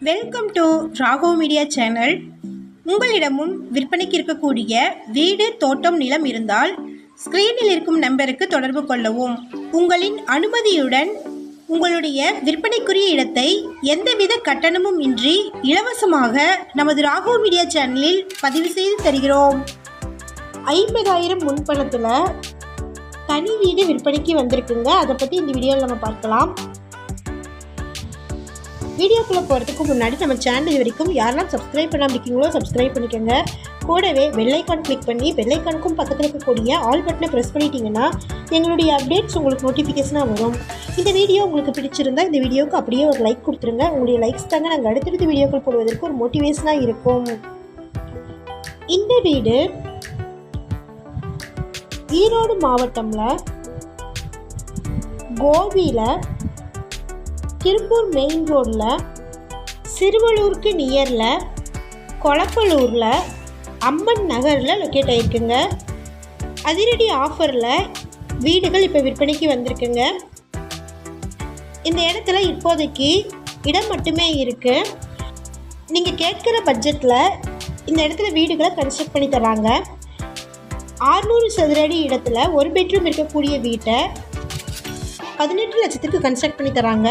Welcome to ராகோ media channel. உங்களிடமும் விற்பனைக்கு இருக்கக்கூடிய வீடு, தோட்டம், நிலம் இருந்தால் ஸ்க்ரீனில் இருக்கும் நம்பருக்கு தொடர்பு கொள்ளவும். உங்களின் அனுமதியுடன் உங்களுடைய விற்பனைக்குரிய இடத்தை எந்தவித கட்டணமும் இன்றி இலவசமாக நமது ராகோ மீடியா சேனலில் பதிவு செய்து தருகிறோம். 50,000 முன்பணத்தில் தனி வீடு விற்பனைக்கு வந்திருக்குங்க. அதை பற்றி இந்த வீடியோவில் நம்ம பார்க்கலாம். வீடியோக்குள்ளே போகிறதுக்கு முன்னாடி நம்ம சேனல் இது வரைக்கும் யாரெல்லாம் சப்ஸ்கிரைப் பண்ணாமல் இருக்கீங்களோ சப்ஸ்கிரைப் பண்ணிக்கோங்க. கூடவே பெல்லைக்கான் கிளிக் பண்ணி பெல்லைக்கானுக்கும் பக்கத்தில் இருக்கக்கூடிய ஆல் பட்டனை ப்ரெஸ் பண்ணிட்டீங்கன்னா எங்களுடைய அப்டேட்ஸ் உங்களுக்கு நோட்டிஃபிகேஷனாக வரும். இந்த வீடியோ உங்களுக்கு பிடிச்சிருந்தால் இந்த வீடியோவுக்கு அப்படியே ஒரு லைக் கொடுத்துருங்க. உங்களுடைய லைக்ஸ் தாங்க நாங்கள் அடுத்தடுத்த வீடியோக்கள் போடுவதற்கு ஒரு மோட்டிவேஷனாக இருக்கும். இந்த வீடு ஈரோடு மாவட்டமில் கோபியில் திருப்பூர் மெயின் ரோடில் சிறுவலூருக்கு நியரில் கொளப்பலூரில் அம்மன் நகரில் லொக்கேட் ஆகிருக்குங்க. அதிரடி ஆஃபரில் வீடுகள் இப்போ விற்பனைக்கு வந்திருக்குங்க. இந்த இடத்துல இப்போதைக்கு இடம் மட்டுமே இருக்குது. நீங்கள் கேட்குற பட்ஜெட்டில் இந்த இடத்துல வீடுகளை கன்ஸ்ட்ரக்ட் பண்ணி தராங்க. 600 சதுர அடி இடத்துல ஒரு பெட்ரூம் இருக்கக்கூடிய வீட்டை 18 லட்சத்துக்கு கன்ஸ்ட்ரக்ட் பண்ணி தராங்க.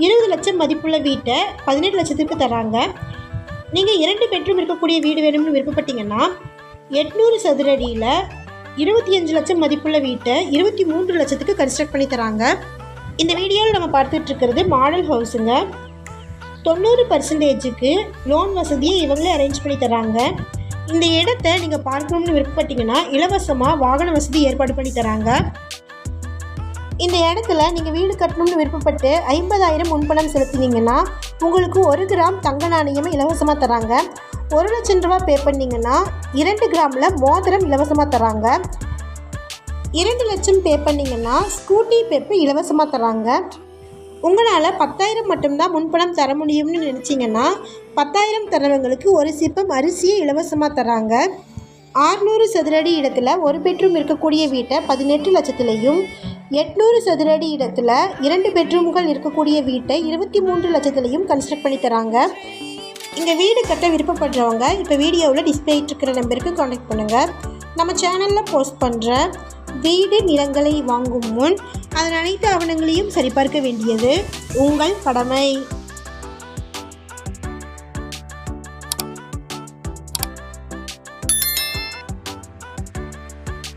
20 லட்சம் மதிப்புள்ள வீட்டை 18 லட்சத்துக்கு தராங்க. நீங்கள் 2 பெட்ரூம் இருக்கக்கூடிய வீடு வேணும்னு விருப்பப்பட்டீங்கன்னா 800 சதுர அடியில் 25 லட்சம் மதிப்புள்ள வீட்டை 23 லட்சத்துக்கு கன்ஸ்ட்ரக்ட் பண்ணி தராங்க. இந்த வீடியோவில் நம்ம பார்த்துட்டு இருக்கிறது மாடல் ஹவுஸுங்க. 90% லோன் வசதியை இவங்களே அரேஞ்ச் பண்ணி தராங்க. இந்த இடத்த நீங்கள் பார்க்கணும்னு விருப்பப்பட்டீங்கன்னா இலவசமாக வாகன வசதி ஏற்பாடு பண்ணி தராங்க. இந்த இடத்துல நீங்கள் வீடு கட்டணும்னு விருப்பப்பட்டு 50,000 முன்பணம் செலுத்தினீங்கன்னா உங்களுக்கு 1 கிராம் தங்க நாணயமே இலவசமாக தராங்க. 1 லட்சம் ரூபா பே பண்ணிங்கன்னா 2 கிராமில் மோதிரம் இலவசமாக தராங்க. 2 லட்சம் பே பண்ணிங்கன்னா ஸ்கூட்டி பெப்பு இலவசமாக தராங்க. உங்களால் 10,000 மட்டும்தான் முன்பணம் தர முடியும்னு நினச்சிங்கன்னா 10,000 தரவங்களுக்கு ஒரு சிப்பம் அரிசியை இலவசமாக தராங்க. 600 சதுர அடி இடத்துல ஒரு பெட்ரூம் இருக்கக்கூடிய வீட்டை 18 லட்சத்துலேயும் 800 சதுர அடி இடத்துல 2 பெட்ரூம்கள் இருக்கக்கூடிய வீட்டை 23 லட்சத்துலேயும் கன்ஸ்ட்ரக்ட் பண்ணி தராங்க. இங்கே வீடு கட்ட விருப்பப்படுறவங்க இப்போ வீடியோவில் டிஸ்பிளே இருக்கிற நம்பருக்கு கான்டாக்ட் பண்ணுங்கள். நம்ம சேனலில் போஸ்ட் பண்ணுற வீடு நிலங்களை வாங்கும் முன் அதன் அனைத்து ஆவணங்களையும் சரிபார்க்க வேண்டியது உங்கள் கடமை.